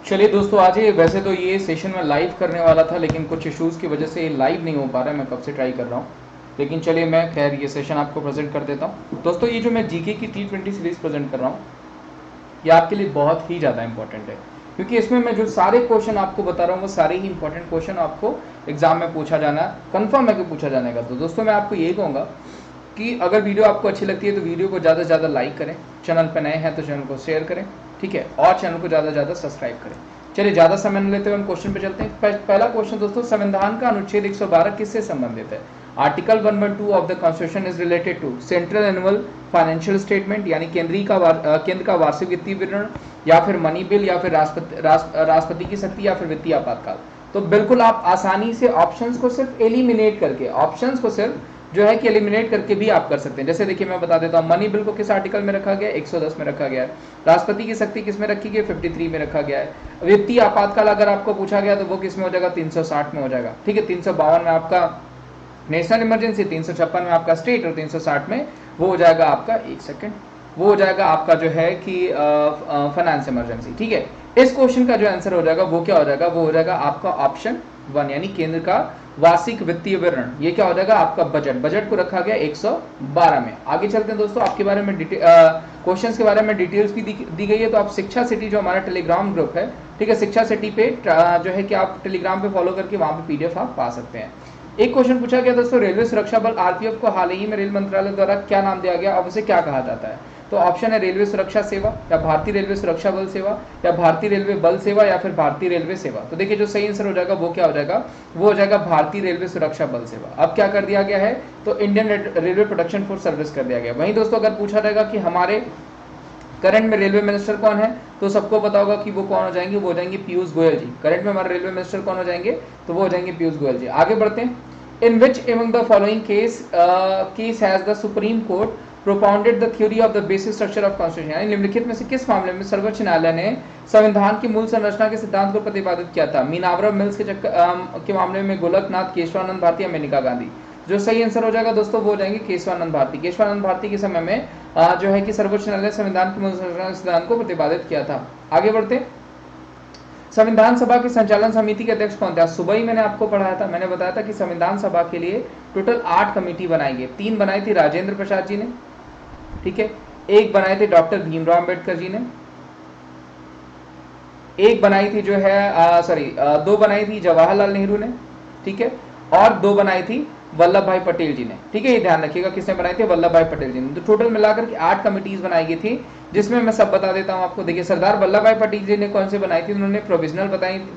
चलिए दोस्तों, आज ये वैसे तो ये सेशन मैं लाइव करने वाला था, लेकिन कुछ इश्यूज़ की वजह से ये लाइव नहीं हो पा रहा है। मैं कब से ट्राई कर रहा हूँ, लेकिन चलिए मैं खैर ये सेशन आपको प्रेजेंट कर देता हूँ। दोस्तों, ये जो मैं जीके की T20 सीरीज़ प्रेजेंट कर रहा हूँ, ये आपके लिए बहुत ही ज़्यादा इंपॉर्टेंट है, क्योंकि इसमें मैं जो सारे क्वेश्चन आपको बता रहा हूँ वो सारे ही इंपॉर्टेंट क्वेश्चन आपको एग्जाम में पूछा जाना कन्फर्म है कि पूछा जाने का। तो दोस्तों, मैं आपको यही कहूँगा कि अगर वीडियो आपको अच्छी लगती है तो वीडियो को ज़्यादा से ज़्यादा लाइक करें, चैनल पर नए हैं तो चैनल को शेयर करें, ठीक है, और चैनल को ज़्यादा से ज़्यादा सब्सक्राइब करें। चलिए ज़्यादा समय न लेते हुए हम क्वेश्चन पे चलते हैं। पहला क्वेश्चन दोस्तों, संविधान का अनुच्छेद 112 किससे संबंधित है? Article 112 of the constitution is related to central annual financial statement, यानी केंद्र का वार्षिक वित्तीय विवरण, या फिर मनी बिल, या फिर राष्ट्रपति की शक्ति, या फिर वित्तीय आपातकाल। तो बिल्कुल आप आसानी से ऑप्शंस को सिर्फ एलिमिनेट करके, ऑप्शंस को सिर्फ जो है कि एलिमिनेट करके भी आप कर सकते हैं। जैसे देखिए मैं बता देता हूँ, मनी बिल को किस आर्टिकल में रखा गया है? 110 में रखा गया है। राष्ट्रपति की शक्ति किस में रखी गई? 53 में रखा गया है। वित्तीय आपातकाल अगर आपको पूछा गया तो वो किस में हो जाएगा? 360 में हो जाएगा, ठीक है। 352 में आपका नेशनल इमरजेंसी, 356 में आपका स्टेट, और 360 में वो हो जाएगा आपका, एक सेकेंड, वो हो जाएगा आपका जो है कि फाइनेंस इमरजेंसी, ठीक है। इस क्वेश्चन का जो आंसर हो जाएगा वो क्या हो जाएगा? वो हो जाएगा आपका ऑप्शन 1, यानी केंद्र का वार्षिक वित्तीय विवरण। ये क्या हो जाएगा? आपका बजट। बजट को रखा गया 112 में। आगे चलते हैं दोस्तों, आपके बारे में क्वेश्चंस के बारे में डिटेल्स भी दी गई है। तो आप शिक्षा सिटी जो हमारा टेलीग्राम ग्रुप है, ठीक है, शिक्षा सिटी पे जो है कि आप टेलीग्राम पे फॉलो करके वहां पे पीडीएफ आप पा सकते हैं। एक क्वेश्चन पूछा गया दोस्तों, रेलवे सुरक्षा बल आरपीएफ को हाल ही में रेल मंत्रालय द्वारा क्या नाम दिया गया और उसे क्या कहा जाता है? तो ऑप्शन है रेलवे सुरक्षा सेवा, या भारतीय रेलवे सुरक्षा बल सेवा, या भारतीय रेलवे बल सेवा, या फिर भारतीय रेलवे सेवा। तो देखिए जो सही आंसर हो जाएगा वो क्या हो जाएगा? वो हो जाएगा भारतीय रेलवे सुरक्षा बल सेवा। अब क्या कर दिया गया है? तो Indian railway protection force service कर दिया गया। वहीं दोस्तों अगर पूछा जाएगा कि हमारे करंट में रेलवे मिनिस्टर कौन है, तो सबको पता होगा कि वो कौन हो जाएंगे? वो हो जाएंगे पीयूष गोयल जी। करंट में हमारे रेलवे मिनिस्टर कौन हो जाएंगे? तो वो हो जाएंगे पीयूष गोयल जी। आगे बढ़ते हैं। In which among the following case has the supreme court propounded the theory of the basic structure of constitution, यानी निम्नलिखित में से किस मामले में सर्वोच्च न्यायालय ने संविधान की मूल संरचना के सिद्धांत को प्रतिपादित किया था? मीनावरा मिल्स के मामले में गोलकनाथ, केशवानंद भारती या मेनका गांधी। जो सही आंसर हो जाएगा दोस्तों वो हो जाएंगे केशवानंद भारती। केशवानंद भारती के समय में जो है कि सर्वोच्च न्यायालय संविधान की मूल संरचना के सिद्धांत को प्रतिपादित किया था। आगे बढ़ते, संविधान सभा की संचालन समिति के अध्यक्ष कौन थे? आज सुबह ही मैंने आपको पढ़ाया था, मैंने बताया था कि संविधान सभा के लिए टोटल 8 कमेटी बनाई गई। 3 बनाई थी राजेंद्र प्रसाद जी ने, ठीक है, 1 बनाए थे डॉक्टर भीमराव अंबेडकर जी ने, 1 बनाई थी जो है 2 बनाई थी जवाहरलाल नेहरू ने, ठीक है, और 2 बनाई थी वल्लभ भाई पटेल जी ने, ठीक है। ये ध्यान रखिएगा किसने बनाई थी? वल्लभ भाई पटेल जी ने। तो टोटल मिलाकर के 8 कमिटीज बनाई गई थी, जिसमें मैं सब बता देता हूं आपको। देखिए सरदार वल्लभ भाई पटेल जी ने कौन से बनाई थी? उन्होंने प्रोविजनल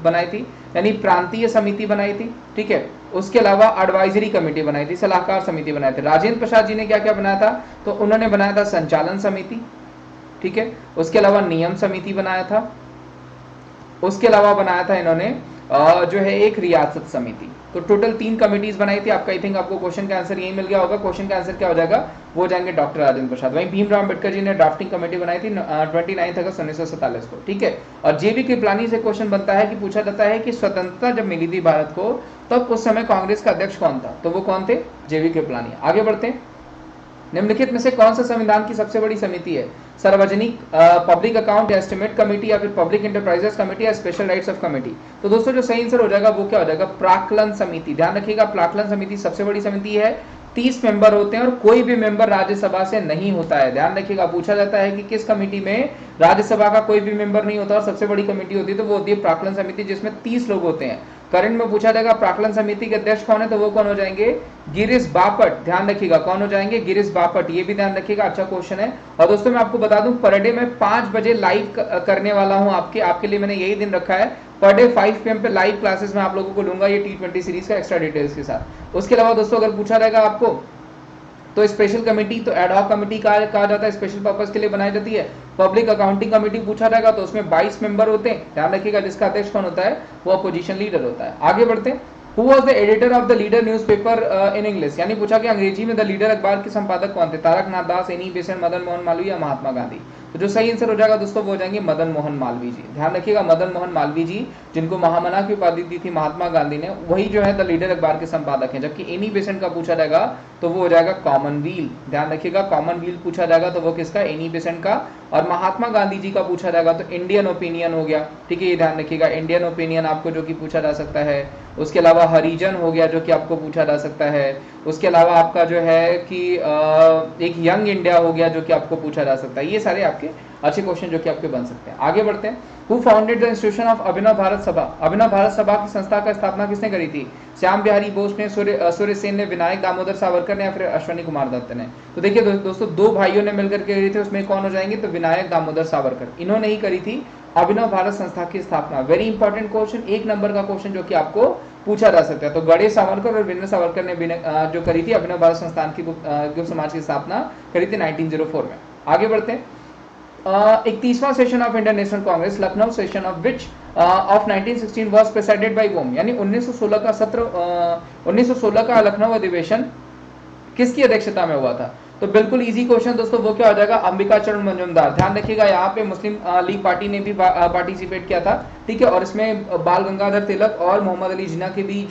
बनाई थी, यानी प्रांतीय समिति बनाई थी, ठीक है। उसके अलावा एडवाइजरी कमेटी बनाई थी, सलाहकार समिति बनाई थी। राजेंद्र प्रसाद जी ने क्या क्या बनाया था? तो उन्होंने बनाया था संचालन समिति, ठीक है। उसके अलावा नियम समिति बनाया था, उसके अलावा बनाया था इन्होंने जो है एक रियासत समिति। तो टोटल 3 कमिटीज बनाई थी। आपका आई थिंक आपको क्वेश्चन का आंसर यही मिल गया होगा। क्वेश्चन का आंसर क्या हो जाएगा? वो हो जाएंगे डॉक्टर राजेंद्र प्रसाद। वहीं भीमराव अंबेडकर जी ने ड्राफ्टिंग कमेटी बनाई थी 29 अगस्त 1947 को, ठीक है। और जेबी कृपलानी से क्वेश्चन बनता है कि पूछा जाता है कि स्वतंत्रता जब मिली थी भारत को, तब उस समय कांग्रेस का अध्यक्ष कौन था? तो वो कौन थे? जेबी कृपलानी। आगे बढ़ते हैं। निम्नलिखित में से कौन सा संविधान की सबसे बड़ी समिति है? सार्वजनिक पब्लिक अकाउंट एस्टिमेट कमेटी, या फिर पब्लिक इंटरप्राइजेस कमेटी, या स्पेशल राइट्स ऑफ कमेटी। तो दोस्तों जो सही आंसर हो जाएगा वो क्या हो जाएगा? प्राक्कलन समिति। ध्यान रखिएगा प्राक्कलन समिति सबसे बड़ी समिति है। 30 मेंबर होते हैं और कोई भी मेंबर राज्यसभा से नहीं होता है। ध्यान रखिएगा, पूछा जाता है कि किस कमेटी में राज्यसभा का कोई भी मेंबर नहीं होता और सबसे बड़ी कमेटी होती है, तो वो होती है प्राक्कलन समिति, जिसमें 30 लोग होते हैं। करंट में पूछा जाएगा प्राक्कलन समिति के अध्यक्ष कौन है, तो वो कौन हो जाएंगे? गिरीश बापट। ध्यान रखिएगा कौन हो जाएंगे? गिरीश बापट। ये भी ध्यान रखिएगा, अच्छा क्वेश्चन है। और दोस्तों मैं आपको बता दूं, पर डे में 5 बजे लाइव करने वाला हूं आपके लिए मैंने यही दिन रखा है। पर डे 5 PM पे लाइव क्लासेस में आप लोगों को लूंगा, ये T20 सीरीज का एक्स्ट्रा डिटेल्स के साथ। उसके अलावा दोस्तों अगर पूछा रहेगा आपको तो स्पेशल कमेटी, तो एडहॉक कमेटी कहा जाता है, स्पेशल पर्पस के लिए बनाई जाती है। पब्लिक अकाउंटिंग कमेटी पूछा रहेगा तो उसमें 22 मेंबर होते हैं। ध्यान रखिएगा जिसका अध्यक्ष कौन होता है? वो अपोजिशन लीडर होता है। आगे बढ़ते हैं। Who was the editor of the leader newspaper in English, यानी पूछा कि अंग्रेजी में द लीडर अखबार के संपादक कौन थे? तारक नाथ दास, एनी बेसेंट, मदन मोहन मालवीय या महात्मा गांधी। तो जो सही आंसर हो जाएगा दोस्तों वो हो जाएंगे मदन मोहन मालवीय जी। ध्यान रखिएगा, मदन मोहन मालवीय जी, जिनको महामना की उपाधि दी थी महात्मा गांधी ने, वही जो है द लीडर अखबार के संपादक हैं। जबकि एनी बेसेंट का पूछा जाएगा तो वो हो जाएगा कॉमनवेल्थ। ध्यान रखिएगा, कॉमनवेल्थ पूछा जाएगा तो वो किसका, एनी बेसेंट का। और महात्मा गांधी जी का पूछा जाएगा तो इंडियन ओपिनियन हो गया। ठीक है, ये ध्यान रखिएगा, इंडियन ओपिनियन आपको जो कि पूछा जा सकता है। उसके अलावा हरिजन हो गया जो कि आपको पूछा जा सकता है। उसके अलावा आपका जो है कि एक यंग इंडिया हो गया जो कि आपको पूछा जा सकता है। ये सारे आपके अच्छे क्वेश्चन जो कि आपके बन सकते हैं। आगे बढ़ते हैं। Who founded the institution of Abhinav Bharat Sabha? Abhinav Bharat सभा की संस्था का स्थापना किसने करी थी? श्याम बिहारी बोस ने, सूर्य सेन ने, विनायक दामोदर सावरकर ने, या फिर अश्विनी कुमार दत्त ने? तो देखिए दोस्तों, दो भाइयों ने मिलकर के करी थी, उसमें कौन हो जाएंगे? तो विनायक दामोदर सावरकर, इन्होंने ही करी थी अभिनव भारत संस्था की स्थापना। वेरी इंपॉर्टेंट क्वेश्चन, एक नंबर का क्वेश्चन जो कि आपको पूछा जा सकता है। तो गणेश सावरकर और वीरेंद्र सावरकर ने जो करी थी अभिनव भारत संस्थान की गुप्त समाज की स्थापना करी थी 1904 में। आगे बढ़ते हैं। 31वां session of Indian National Congress, Lucknow session of which of 1916 was presided by whom? यानी 1916 का सत्र 1916 का लखनऊ अधिवेशन किसकी अध्यक्षता में हुआ था? तो बिल्कुल इजी क्वेश्चन दोस्तों, वो क्या हो जाएगा? अंबिका चरण मजूमदार। ध्यान रखिएगा, यहाँ पे मुस्लिम लीग पार्टी ने भी पार्टिसिपेट किया था। ठीक है, और इसमें बाल गंगाधर तिलक और मोहम्मद अली जिन्ना के भी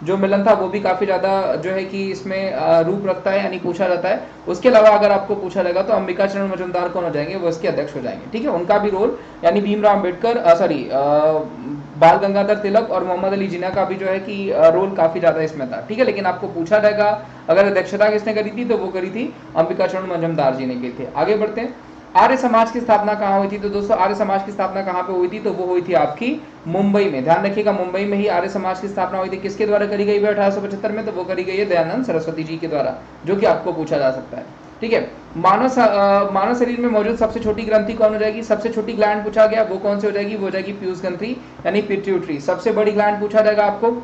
जो मिलन था वो भी काफी ज्यादा जो है कि इसमें रूप रखता है, यानी पूछा जाता है। उसके अलावा अगर आपको पूछा जाएगा तो अंबिका चरण मजूमदार कौन हो जाएंगे? वो इसके अध्यक्ष हो जाएंगे। ठीक है, उनका भी रोल, यानी भीमराव अम्बेडकर बाल गंगाधर तिलक और मोहम्मद अली जिन्ना का भी जो है कि रोल काफी ज्यादा इसमें था। ठीक है, लेकिन आपको पूछा जाएगा अगर अध्यक्षता किसने करी थी तो वो करी थी अंबिका चरण मजूमदार जी ने की थी। आगे बढ़ते हैं। आर्य समाज की स्थापना कहाँ हुई थी? तो दोस्तों आर्य समाज की स्थापना कहाँ पे हुई थी? तो वो हुई थी आपकी मुंबई में। ध्यान रखिएगा, मुंबई में ही आर्य समाज की स्थापना हुई थी। किसके द्वारा करी गई है 1875 में? तो वो करी गई है दयानंद सरस्वती जी के द्वारा, जो कि आपको पूछा जा सकता है। ठीक है, मानव शरीर में मौजूद सबसे छोटी ग्रंथि कौन हो जाएगी? सबसे छोटी ग्लैंड पूछा गया, वो कौन सी हो जाएगी? वो हो जाएगी पीयूष ग्रंथि, यानी पिट्यूटरी। सबसे बड़ी ग्लैंड पूछा जाएगा आपको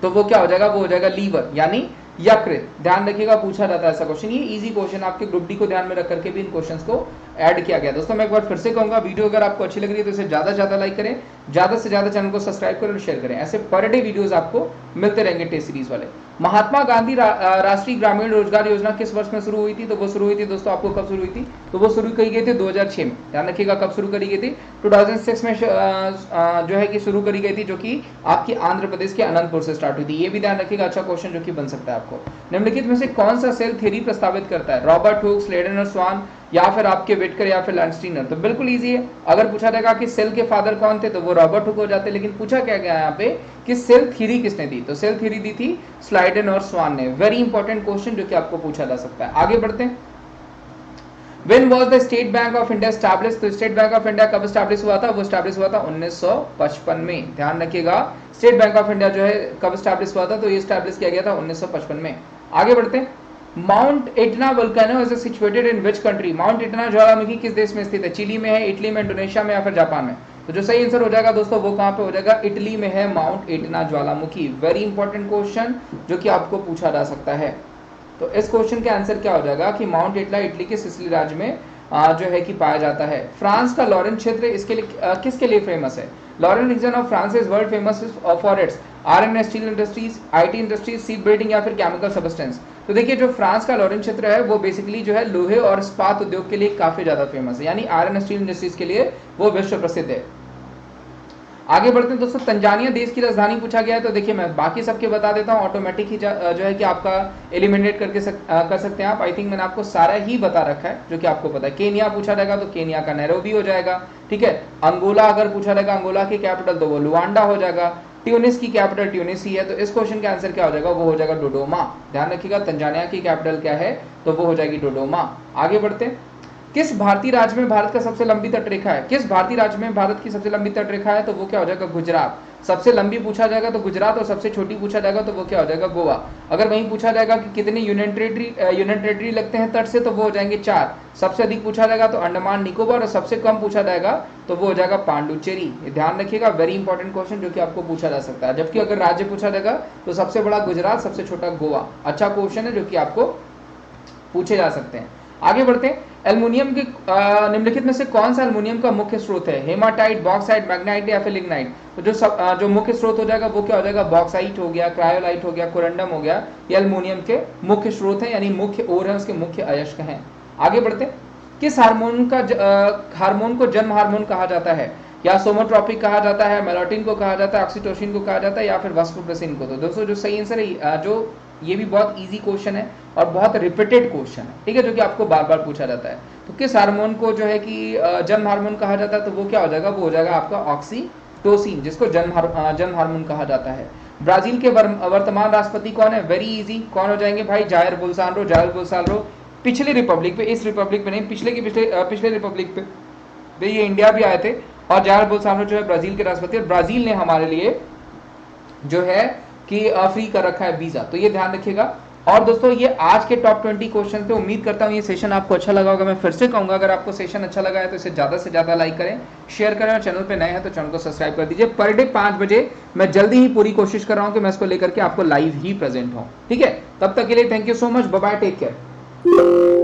तो वो क्या हो जाएगा? वो हो जाएगा लीवर, यानी यकृत। ध्यान रखिएगा, पूछा जाता है ऐसा क्वेश्चन। ये इजी क्वेश्चन आपके ग्रुप डी को ध्यान में रख करके भी इन क्वेश्चंस को ऐड किया गया। दोस्तों मैं एक बार फिर से कहूंगा, वीडियो अगर आपको अच्छी लग रही है तो इसे ज्यादा से ज्यादा लाइक करें, ज्यादा से ज्यादा चैनल को सब्सक्राइब करें और शेयर करें। ऐसे पर डे वीडियोस आपको मिलते रहेंगे टेस्ट सीरीज वाले। महात्मा गांधी राष्ट्रीय ग्रामीण रोजगार योजना किस वर्ष में शुरू हुई थी? तो वो शुरू हुई थी दोस्तों, आपको कब शुरू हुई थी? तो वो शुरू की गई थी 2006 में। ध्यान रखिएगा, कब शुरू करी गई थी? 2006 में जो है कि शुरू करी गई थी, जो कि आपकी आंध्र प्रदेश के अनंतपुर से स्टार्ट हुई थी। ये भी ध्यान रखिएगा, अच्छा क्वेश्चन जो कि बन सकता है आपको। निम्नलिखित में से कौन सा सेल थ्योरी प्रस्तावित करता है? रॉबर्ट हुक, स्लेडन और स्वान, या फिर आपके विटकर, या फिर लैंडस्टीनर? तो बिल्कुल इजी है। अगर पूछा जाएगा कि सेल के फादर कौन थे तो वो रॉबर्ट हुक हो जाते, लेकिन पूछा क्या गया यहाँ पे कि सेल थ्योरी किसने दी? तो सेल थ्योरी दी थी स्लाइडन और स्वान ने। वेरी इंपॉर्टेंट क्वेश्चन जो कि आपको पूछा जा सकता है। आगे बढ़ते हैं। When was the State Bank of India established? तो स्टेट बैंक ऑफ इंडिया कब स्टैब्लिश हुआ था? वो स्टैब्लिश हुआ था 1955 में। ध्यान रखिएगा, स्टेट बैंक ऑफ इंडिया जो है कब स्टैब्लिश हुआ था? तो ये स्टैब्लिश किया गया था 1955 में। आगे बढ़ते हैं। Mount Etna volcano is situated in which country? Mount Etna ज्वालामुखी किस देश में स्थित है? चिली में है, इटली में, इंडोनेशिया में, या फिर जापान में? तो जो सही आंसर हो जाएगा दोस्तों वो कहां पे हो जाएगा? इटली में है माउंट एटना ज्वालामुखी। वेरी इंपॉर्टेंट क्वेश्चन जो कि आपको पूछा जा सकता है। तो इस क्वेश्चन के आंसर क्या हो जाएगा कि माउंट एटना इटली के सिसिली राज्य में जो है कि पाया जाता है। फ्रांस का लॉरेंस क्षेत्र इसके लिए किसके लिए फेमस है? Lorraine region of France is world famous for its iron and steel industries, IT industries, sheep breeding, या फिर केमिकल सब्सटेंस? तो देखिए, जो फ्रांस का लॉरेंस क्षेत्र है वो बेसिकली जो है लोहे और इस्पात उद्योग के लिए काफी ज्यादा फेमस है, यानी आयरन स्टील इंडस्ट्रीज के लिए वो विश्व प्रसिद्ध है। आगे बढ़ते हैं दोस्तों। तंजानिया देश की राजधानी पूछा गया है, तो देखिए मैं बाकी सबके बता देता हूं, ऑटोमेटिक ही जो है कि आपका एलिमिनेट करके कर सकते हैं आप। आई थिंक मैंने आपको सारा ही बता रखा है जो कि आपको पता है। केनिया पूछा जाएगा तो केनिया का नैरोबी हो जाएगा। ठीक है, अंगोला अगर पूछा जाएगा, अंगोला की कैपिटल तो वो लुआंडा हो जाएगा। ट्यूनिस की कैपिटल ट्यूनिस ही है, तो इस क्वेश्चन का आंसर क्या हो जाएगा? वो हो जाएगा डोडोमा। ध्यान रखिएगा, तंजानिया की कैपिटल क्या है? तो वो हो जाएगी डोडोमा। आगे बढ़ते हैं। किस भारतीय राज्य में भारत का सबसे लंबी तटरेखा है? किस भारतीय राज्य में भारत की सबसे लंबी तटरेखा है? तो वो क्या हो जाएगा? गुजरात। सबसे लंबी पूछा जाएगा तो गुजरात, और सबसे छोटी पूछा जाएगा तो वो क्या हो जाएगा? गोवा। अगर वहीं पूछा जाएगा कि कितने यूनियन टेरिटरी लगते हैं तट से, तो वो हो जाएंगे 4। सबसे अधिक पूछा जाएगा तो अंडमान निकोबार, और सबसे कम पूछा जाएगा तो वो हो जाएगा पांडुचेरी। ध्यान रखिएगा, वेरी इंपॉर्टेंट क्वेश्चन जो कि आपको पूछा जा सकता है। जबकि अगर राज्य पूछा जाएगा तो सबसे बड़ा गुजरात, सबसे छोटा गोवा। अच्छा क्वेश्चन है जो कि आपको पूछे जा सकते हैं। आगे बढ़ते हैं। एल्युमिनियम के निम्नलिखित में से कौन सा एल्युमिनियम का मुख्य स्रोत है? हेमाटाइट, बॉक्साइट, मैग्नेटाइट, या फिर लिग्नाइट? तो जो मुख्य स्रोत हो जाएगा वो क्या हो जाएगा? बॉक्साइट हो गया, क्रायोलाइट हो गया, कोरंडम हो गया। ये एल्युमिनियम के मुख्य स्रोत है, यानी मुख्य ओर है, उसके मुख्य अयस्क हैं। आगे बढ़ते हैं। किस हार्मोन को जन्म हार्मोन कहा जाता है? या सोमोट्रोपिक कहा जाता है, मेलाटोनिन को कहा जाता है, ऑक्सीटोसिन को कहा जाता है, या फिर वास्कुप्रेसिन को? तो दोस्तों जो सही आंसर है, जो ये भी बहुत इजी क्वेश्चन है और बहुत रिपीटेड क्वेश्चन है, ठीक है, जो कि आपको बार बार पूछा जाता है। तो किस हार्मोन को जो है कि जन्म हार्मोन कहा जाता है? तो वो क्या हो जाएगा? वो हो जाएगा आपका ऑक्सीटोसिन, जिसको जन्म हार्मोन कहा जाता है। ब्राजील के वर्तमान राष्ट्रपति कौन है? वेरी इजी, कौन हो जाएंगे भाई? Jair Bolsonaro. पिछले रिपब्लिक पे, इस रिपब्लिक पे नहीं, पिछले रिपब्लिक पे ये इंडिया भी आए थे, और जायर बोल्सोनारो जो है ब्राजील के राष्ट्रपति, और ब्राजील ने हमारे लिए जो है कि फ्री कर रखा है वीजा, तो ये ध्यान रखिएगा। और दोस्तों ये आज के टॉप 20 क्वेश्चन थे। उम्मीद करता हूँ ये सेशन आपको अच्छा लगा होगा। मैं फिर से कहूंगा, अगर आपको सेशन अच्छा लगा है तो इसे ज्यादा से ज्यादा लाइक करें, शेयर करें, और चैनल पे नए हैं तो चैनल को सब्सक्राइब कर दीजिए। पर डे 5 बजे मैं जल्दी ही पूरी कोशिश कर रहा हूँ कि मैं इसको लेकर के आपको लाइव ही प्रेजेंट हूँ, ठीक है। तब तक के लिए thank you so much, bye bye, take care.